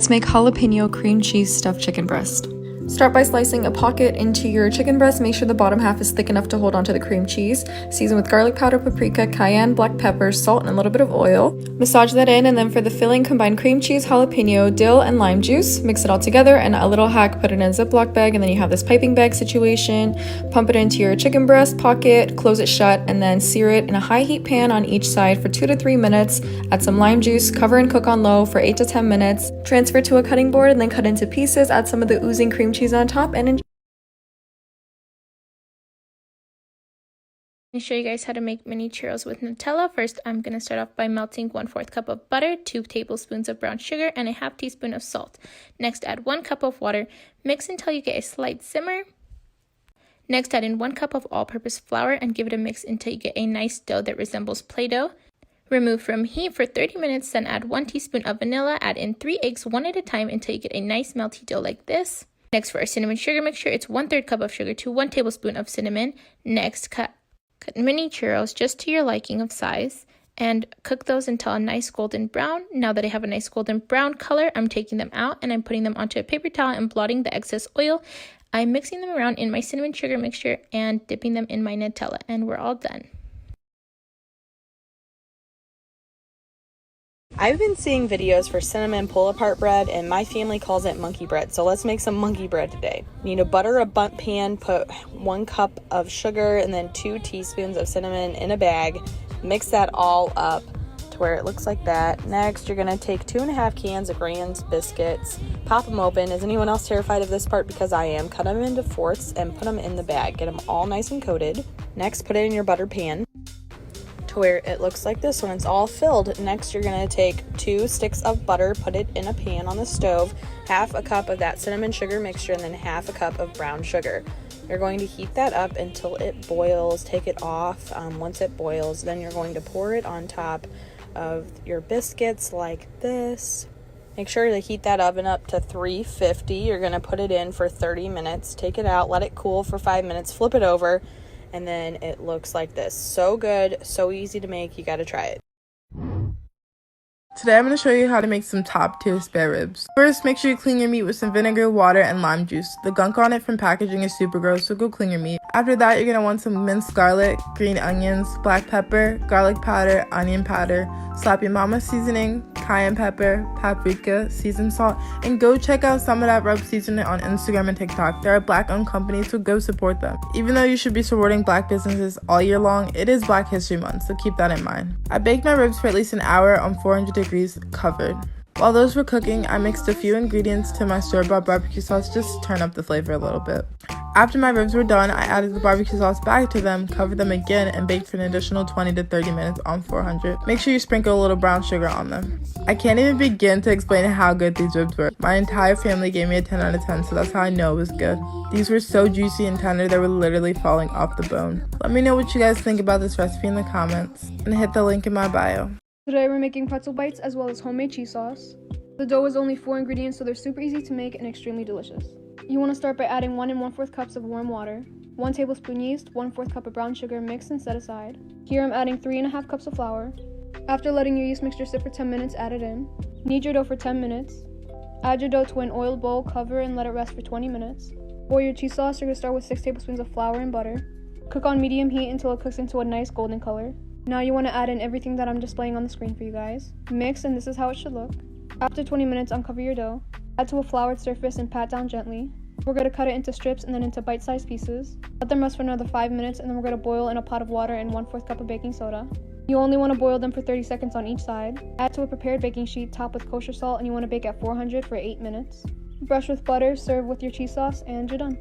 let's make jalapeno cream cheese stuffed chicken breast. Start by slicing a pocket into your chicken breast. Make sure the bottom half is thick enough to hold onto the cream cheese. Season with garlic powder, paprika, cayenne, black pepper, salt, and a little bit of oil. Massage that in, and then for the filling, combine cream cheese, jalapeno, dill, and lime juice. Mix it all together, and a little hack, put it in a Ziploc bag, and then you have this piping bag situation. Pump it into your chicken breast pocket, close it shut, and then sear it in a high heat pan on each side for 2 to 3 minutes. Add some lime juice, cover and cook on low for 8 to 10 minutes. Transfer to a cutting board, and then cut into pieces. Add some of the oozing cream cheese on top, and enjoy. Let me show you guys how to make mini churros with Nutella. First, I'm going to start off by melting 1/4 cup of butter, 2 tablespoons of brown sugar, and a half teaspoon of salt. Next, add 1 cup of water. Mix until you get a slight simmer. Next, add in 1 cup of all-purpose flour and give it a mix until you get a nice dough that resembles Play-Doh. Remove from heat for 30 minutes, then add 1 teaspoon of vanilla. Add in 3 eggs one at a time until you get a nice melty dough like this. Next, for our cinnamon sugar mixture, it's 1/3 cup of sugar to 1 tablespoon of cinnamon. Next, cut mini churros just to your liking of size and cook those until a nice golden brown. Now that I have a nice golden brown color, I'm taking them out and I'm putting them onto a paper towel and blotting the excess oil. I'm mixing them around in my cinnamon sugar mixture and dipping them in my Nutella, and we're all done. I've been seeing videos for cinnamon pull-apart bread, and my family calls it monkey bread, so let's make some monkey bread today. You need to butter a bundt pan, put 1 cup of sugar and then 2 teaspoons of cinnamon in a bag. Mix that all up to where it looks like that. Next, you're going to take 2.5 cans of Grand's biscuits, pop them open. Is anyone else terrified of this part? Because I am. Cut them into fourths and put them in the bag. Get them all nice and coated. Next, put it in your butter pan to where it looks like this when it's all filled. Next, you're going to take 2 sticks of butter, put it in a pan on the stove, half a cup of that cinnamon sugar mixture, and then half a cup of brown sugar. You're going to heat that up until it boils. Take it off. Once it boils, then you're going to pour it on top of your biscuits like this. Make sure to heat that oven up to 350. You're going to put it in for 30 minutes. Take it out, let it cool for 5 minutes, flip it over, and then it looks like this. So good, so easy to make. You gotta try it. Today I'm going to show you how to make some top tier spare ribs. First, make sure you clean your meat with some vinegar, water, and lime juice. The gunk on it from packaging is super gross, so go clean your meat. After that, you're going to want some minced garlic, green onions, black pepper, garlic powder, onion powder, slap your mama seasoning, cayenne pepper, paprika, seasoned salt, and go check out some of that rub seasoning on Instagram and TikTok. They're a black-owned company, so go support them. Even though you should be supporting black businesses all year long, it is Black History Month, so keep that in mind. I baked my ribs for at least an hour on 400 degrees covered. While those were cooking, I mixed a few ingredients to my store-bought barbecue sauce just to turn up the flavor a little bit. After my ribs were done, I added the barbecue sauce back to them, covered them again, and baked for an additional 20 to 30 minutes on 400. Make sure you sprinkle a little brown sugar on them. I can't even begin to explain how good these ribs were. My entire family gave me a 10 out of 10, so that's how I know it was good. These were so juicy and tender, they were literally falling off the bone. Let me know what you guys think about this recipe in the comments, and hit the link in my bio. Today we're making pretzel bites as well as homemade cheese sauce. The dough is only 4 ingredients, so they're super easy to make and extremely delicious. You want to start by adding 1 1/4 cups of warm water, 1 tablespoon yeast, 1/4 cup of brown sugar, mix and set aside. Here I'm adding 3.5 cups of flour. After letting your yeast mixture sit for 10 minutes, add it in. Knead your dough for 10 minutes. Add your dough to an oiled bowl, cover and let it rest for 20 minutes. For your cheese sauce, you're going to start with 6 tablespoons of flour and butter. Cook on medium heat until it cooks into a nice golden color. Now you want to add in everything that I'm displaying on the screen for you guys. Mix, and this is how it should look. After 20 minutes, uncover your dough. Add to a floured surface and pat down gently. We're going to cut it into strips and then into bite-sized pieces. Let them rest for another 5 minutes, and then we're going to boil in a pot of water and 1/4 cup of baking soda. You only want to boil them for 30 seconds on each side. Add to a prepared baking sheet, top with kosher salt, and you want to bake at 400 for 8 minutes. Brush with butter, serve with your cheese sauce, and you're done.